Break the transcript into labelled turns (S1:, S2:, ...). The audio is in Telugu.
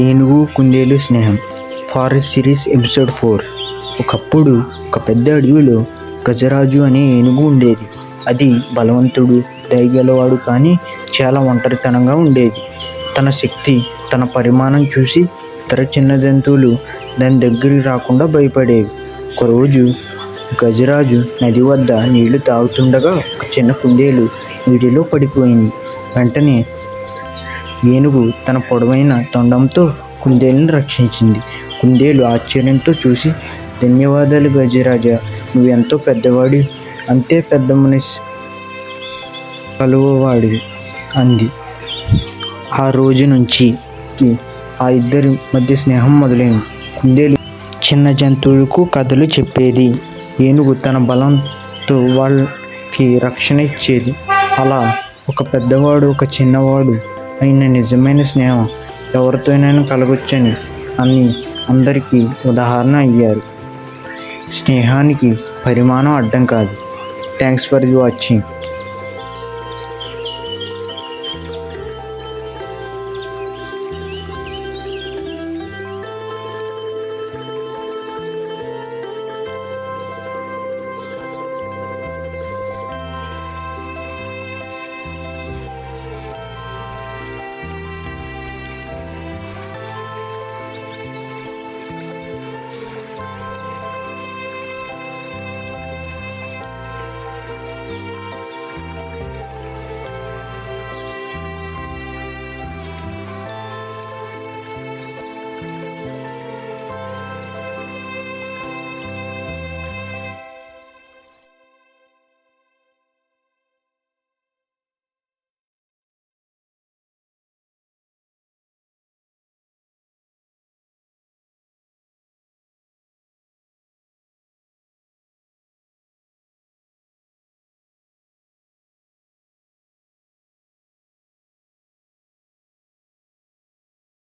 S1: ఏనుగు కుందేలు స్నేహం ఫారెస్ట్ సిరీస్ ఎపిసోడ్ 4. ఒకప్పుడు ఒక పెద్ద అడవిలో గజరాజు అనే ఏనుగు ఉండేది. అది బలవంతుడు, దయగలవాడు, కానీ చాలా ఒంటరితనంగా ఉండేది. తన శక్తి, తన పరిమాణం చూసి ఇతర చిన్న జంతువులు దాని దగ్గరికి రాకుండా భయపడేవి. ఒకరోజు గజరాజు నది వద్ద నీళ్లు తాగుతుండగా ఒక చిన్న కుందేలు నీటిలో పడిపోయింది. వెంటనే ఏనుగు తన పొడవైన తొండంతో కుందేలుని రక్షించింది. కుందేలు ఆశ్చర్యంతో చూసి, ధన్యవాదాలు గజరాజా, నువ్వెంతో పెద్దవాడి, అంతే పెద్ద మనసు కలువవాడివి అంది. ఆ రోజు నుంచి ఆ ఇద్దరి మధ్య స్నేహం మొదలైంది. కుందేలు చిన్న జంతువులకు కథలు చెప్పేది, ఏనుగు తన బలంతో వాళ్ళకి రక్షణ ఇచ్చేది. అలా ఒక పెద్దవాడు, ఒక చిన్నవాడు అయిన నిజమైన స్నేహం ఎవరితోనైనా కలగొచ్చని అందరికీ ఉదాహరణ అయ్యారు. స్నేహానికి పరిమాణం అడ్డం కాదు. Thanks for watching.